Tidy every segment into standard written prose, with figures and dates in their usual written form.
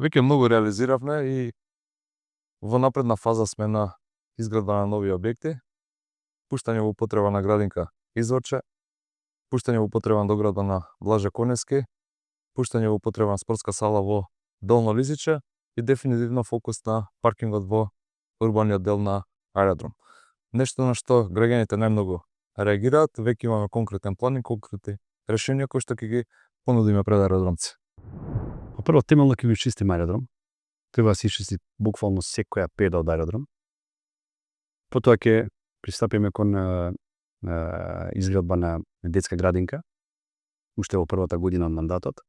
Веќе многу реализиравме и во напредна фаза сме на изградба на нови објекти, пуштање во употреба на градинка Изворче, пуштање во употреба на доградба на Блаже Коневски, пуштање во употреба на спортска сала во Долно Лисиче и дефинитивно фокус на паркингот во урбаниот дел на аеродром. Нешто на што граѓаните најмногу реагираат, веќе имаме конкретен план и конкретни решенија кои што ќе ги понудиме пред аеродромци. Прво, темелно ќе го чистиме аеродром. Треба да се исчисти буквално секоја педа од аеродром. Потоа ќе пристапиме кон изградба на детска градинка, уште во првата година од мандатот.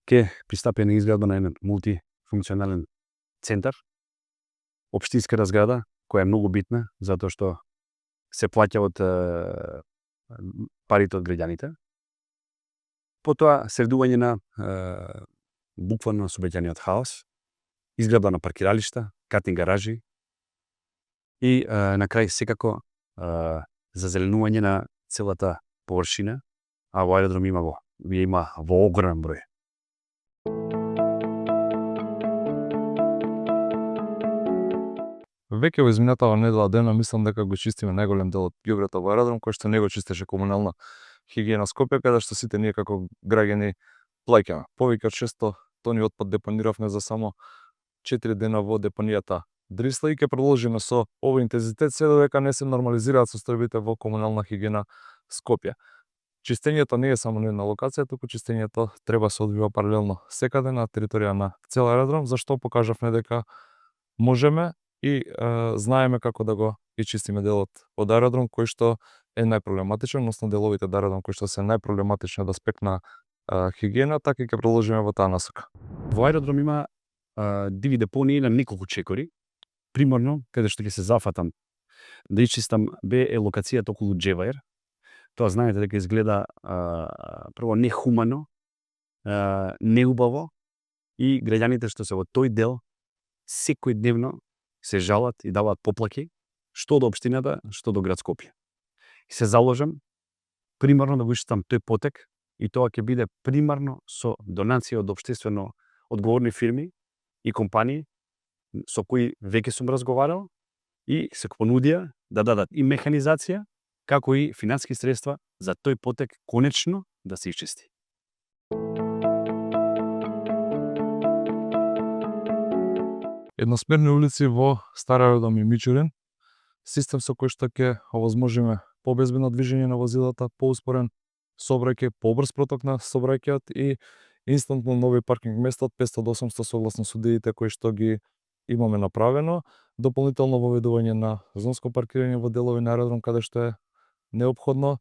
Ќе пристапиме на изградба на еден мултифункционален центар, општинска разграда, која е многу битна, затоа што се плаќа од парите од граѓаните. Потоа средување на буквално сообраќајниот хаос, изградба на паркиралишта, катинг гаражи и на крај секако зазеленување на целата површина, а во аеродром има во огромен број. Веќе во изминатава недела дена мислам дека го чистиме најголем дел од ѓубрето во аеродром, кој што не го чистеше комунална хигиена Скопје, каде што сите ние како граѓани плаќаме. Повеќе од 600 тони отпад депониравме за само 4 дена во депонијата Дрисла и ќе продолжиме со овој интензитет се додека не се нормализираат состојбите во комунална хигиена Скопје. Чистењето не е само на една локација, туку чистењето треба се одвива паралелно секаде на територија на цел аеродром, зашто покажавме дека можеме и знаеме како да го и чистиме делот од аеродром кој што е најпроблематичен, односно деловите од аеродром кои што се најпроблематични од аспект на хигиена, така и ќе продолжиме во таа насока. Во аеродром има диви депонии на неколку чекори. Примерно, каде што ќе се зафатам да ичистам е локацијата околу Джеваер. Тоа знаете дека изгледа прво нехумано, неубаво и граѓаните што се во тој дел секој дневно се жалат и даваат поплаки, што до општината, што до град Скопје. И се заложам примерно да го ичистам тој потек и тоа ќе биде примерно со донација од општествено одговорни фирми и компании со кои веќе сум разговарал и се понудија да дадат и механизација, како и финански средства за тој потек конечно да се ичисти. Едносмерни улици во Стар аеродром и Мичурин, систем со кој што ќе овозможиме побезбедно движење на возилата, поуспорен сообраќај, побрз проток на сообраќајот и инстантно нови паркинг места од 500 до 800 согласно со идеите кои што ги имаме направено, дополнително воведување на зонско паркирање во делови на аеродром каде што е неопходно,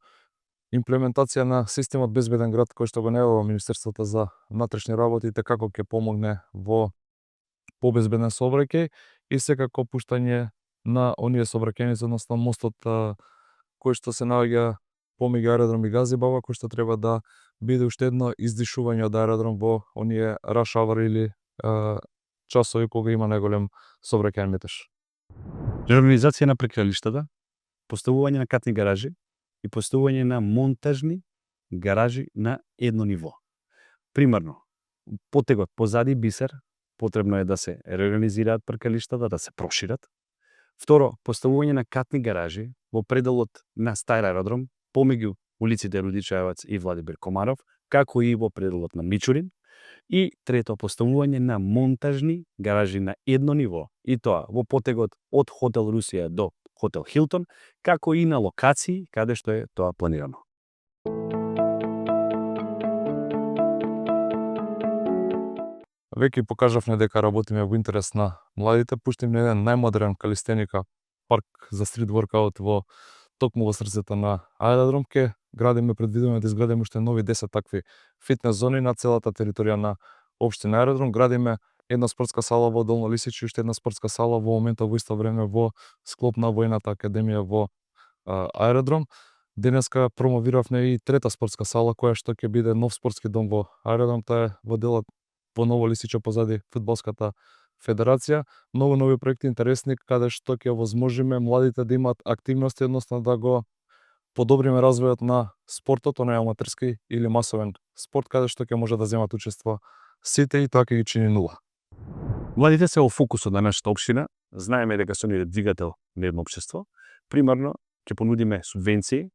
имплементација на системот Безбеден град кој што го најавува Министерството за внатрешни работи како ќе помогне во побезбеден сообраќај и секако пуштање на оние сообраќајници, односно мостот кој што се наоѓа помеѓу аеродром и Газибаба, кој што треба да биде уште едно издишување од аеродром во оние rush hour или часови кога има најголем сообраќајен метеж. Реорганизација на паркиралиштата, поставување на катни гаражи и поставување на монтажни гаражи на едно ниво. Примерно, потегот позади Бисер, потребно е да се реорганизираат паркиралиштата, да се прошират. Второ, поставување на катни гаражи во пределот на Стар аеродром, помеѓу улиците Рудичаевац и Владимир Комаров, како и во пределот на Мичурин. И трето, поставување на монтажни гаражи на едно ниво, и тоа во потегот од Хотел Русија до Хотел Хилтон, како и на локации каде што е тоа планирано. Веќе покажавме дека работиме во интерес на младите, пуштиме еден најмодерен калистеника парк за стрит воркаут во токму во срцето на аеродром. Ке предвидуваме да изградиме уште нови 10 такви фитнес зони на целата територија на општина аеродром. Градиме една спортска сала во Долно Лисиче и уште една спортска сала во моментот во исто време во склоп на војната академија во аеродром. Денеска промовиравме и трета спортска сала која што ќе биде нов спортски дом во аеродром, тоа е во делот во Ново Лисиче позади фудбалската федерација. Многу нови проекти интересни каде што ќе овозможиме младите да имаат активности, односно да го подобриме развојот на спортот, оној аматерски или масовен спорт каде што ќе може да земат учество сите и тоа ќе ги чини нула. Младите се во фокусот на нашата општина, знаеме дека се оние двигател на едно општество. Примерно, ќе понудиме субвенции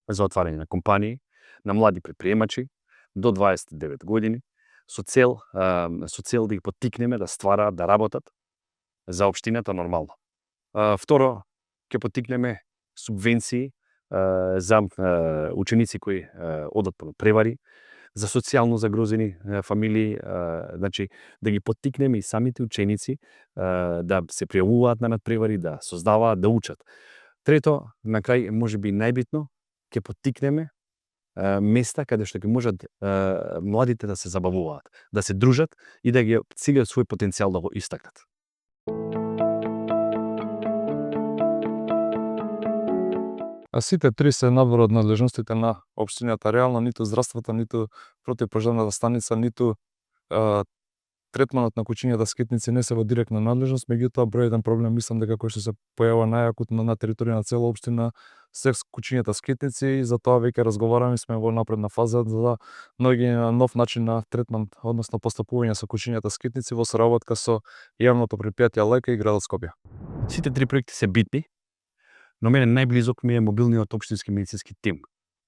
за отварање на компании, на млади предприемачи до 29 години, со цел да ги поттикнеме да ствараат, да работат за општината нормално. Второ, ќе поттикнеме субвенции за ученици кои одат по превари, за социјално загрозени фамилии, значи да ги поттикнеме и самите ученици да се пријавуваат на надпревари, да создаваат, да учат. Трето, на крај, можеби најбитно, ќе поттикнеме места каде што ќе можат младите да се забавуваат, да се дружат и да ги цилиот свој потенцијал да го истакнат. А сите три се надвор од надлежностите на општината. Реално ниту здравството, ниту противпожарната станица, ниту третманот на кучињата скитници не се во директна надлежност, меѓутоа број еден проблем мислам дека кој што се појавува најакутно на територија на цела општина се кучињата скитници и за тоа веќе разговараме, сме во напредна фаза за наоѓање на нов начин на третман, односно постапување со кучињата скитници во соработка со јавното претпријатие Лека и градот Скопје. Сите три проекти се битни, но мене најблизок ми е мобилниот општински медицински тим.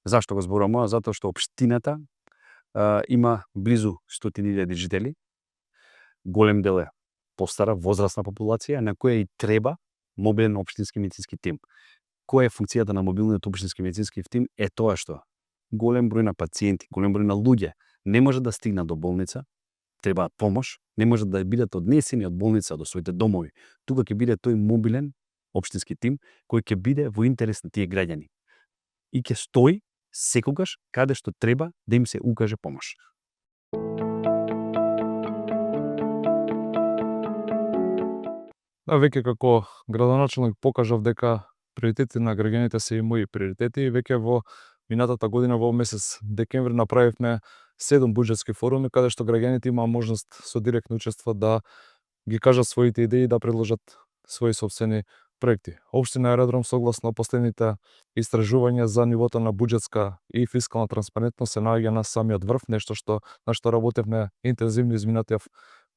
Зашто го зборувам? Затоа што општината има близу 100.000 жители, голем дел е постара, возрастна популација, на која и треба мобилен општински медицински тим. Која е функцијата на мобилниот општински медицински тим? Е тоа што голем број на пациенти, голем број на луѓе не може да стигнат до болница, требаат помош, не може да бидат однесени од болница до своите домови. Тука ќе биде тој мобилен општински тим кој ќе биде во интерес на тие граѓани и ќе стои секогаш каде што треба да им се укаже помош. Да, веќе како градоначелник покажав дека приоритетите на граѓаните се и мои приоритети и веќе во минатата година во месец декември направивме 7 буџетски форуми каде што граѓаните имаа можност со директно учество да ги кажат своите идеи, да предложат своји сопствени проекти. Општина Аеродром согласно последните истражувања за нивото на буџетска и фискална транспарентност се наоѓа на самиот врв, нешто на што работевме интензивно изминатиот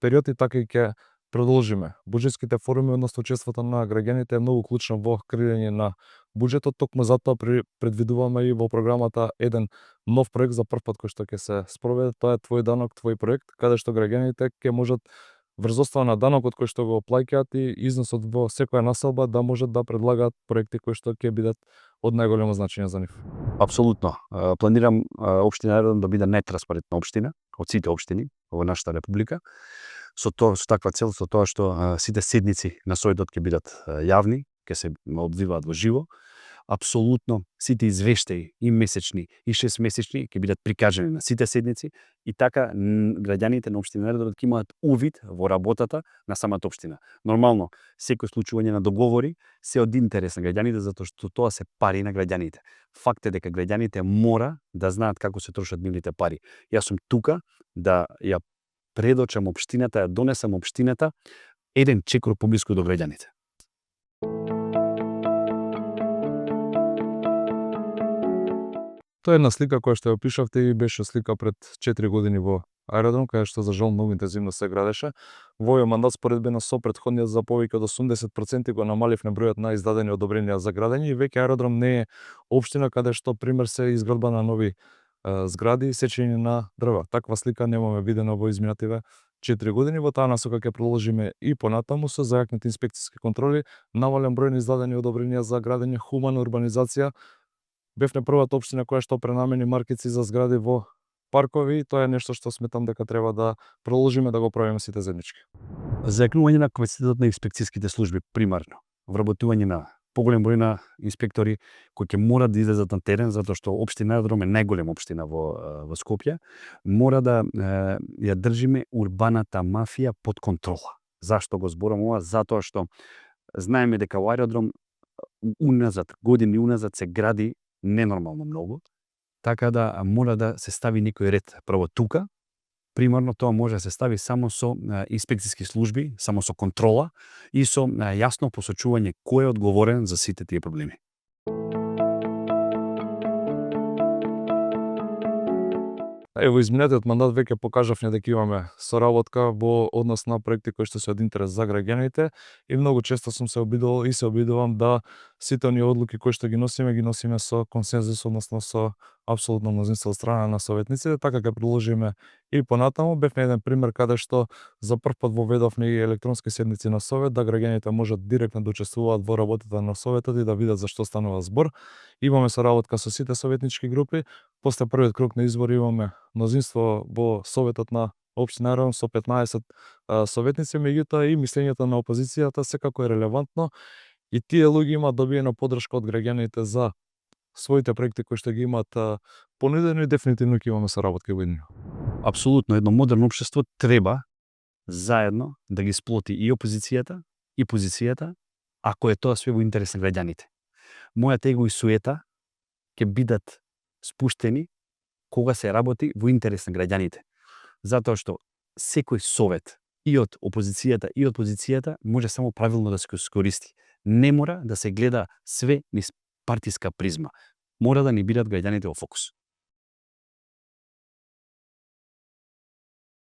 период и така и ќе продолжиме. Буџетските форуми, односно учеството на граѓаните е многу клучно во креирање на буџетот, токму затоа предвидуваме и во програмата еден нов проект за прв пат кој што ќе се спроведе, тоа е Твој данок, твој проект, каде што граѓаните ќе можат врз основа на данокот кој што го плаќаат и износот во секоја населба да можат да предлагаат проекти кои што ќе бидат од најголемо значење за нив. Апсолутно. Планирам општина Аеродром да биде најтранспарентна општина од сите општини во нашата република. Со таква цел, со тоа што сите седници на советот ќе бидат јавни, ќе се одвиваат во живо. Апсолутно сите извештаи и месечни и 6-месечни ќе бидат прикажани на сите седници и така граѓаните на општина Аеродром ќе имаат увид во работата на самата општина. Нормално, секој случување на договори се од интерес на граѓаните затоа што тоа се пари на граѓаните. Факт е дека граѓаните мора да знаат како се трошат нивните пари. Јас сум тука да ја предочам општината, ја донесам општината еден чекор поблиску до граѓаните. Тоа е една слика која што ја опишавте и беше слика пред 4 години во Аеродром, каде што за жал многу интензивно се градеше. Во овој мандат споредбено со претходниот за повеќе од 80% го намаливме бројот на издадени одобренија за градење и веќе Аеродром не е општина каде што пример се изградба на нови згради и сечење на дрва. Таква слика немаме видено во изминативе 4 години. Во таа насока ќе продолжиме и понатаму со зајакнати инспекциски контроли, намален број на издадени одобренија за градење, хумана урбанизација. Бевме првата општина која што пренамени маркици за згради во паркови и тоа е нешто што сметам дека треба да продолжиме да го правиме сите заеднички. Зајакнување на капацитетот на инспекцијските служби примарно, вработување на поголем број на инспектори кои ќе мора да излезат на терен затоа што општина Аеродром е најголема општина во Скопје, мора да ја држиме урбаната мафија под контрола. Зашто го зборам ова? Затоа што знаеме дека во Аеродром години уназад се гради ненормално многу, така да мора да се стави некој ред прво тука. Примерно тоа може да се стави само со инспекцијски служби, само со контрола и со јасно посочување кој е одговорен за сите тие проблеми. Во изминатиот мандат веќе покажавме дека имаме соработка во однос на проекти кои што се од интерес за граѓаните и многу често сум се обидувал и се обидувам да сите оние одлуки кои што ги носиме со консензус, односно со апсолутно мнозинство од страна на советниците, така ќе продолжиме и понатаму. Бев на еден пример каде што за прв пат воведовме и електронски седници на совет, да граѓаните можат директно да учествуваат во работата на советот и да видат за што станува збор. Имаме соработка со сите советнички групи. После првиот круг на избори имаме мнозинство во советот на општина Аројон со 15 советници, меѓутоа и мислењето на опозицијата секако е релевантно и тие луѓе имаат добиена поддршка од граѓаните за своите проекти кои што ги имаат понудено и дефинитивно ќе имаме соработка во иднина. Апсолутно, едно модерно општество треба заедно да ги сплоти и опозицијата и позицијата, ако е тоа све во интерес на граѓаните. Мојата его и суета ќе бидат спуштени кога се работи во интерес на граѓаните. Затоа што секој совет и од опозицијата и од позицијата може само правилно да се искористи. Не мора да се гледа све низ партиска призма. Мора да ни бидат граѓаните во фокус.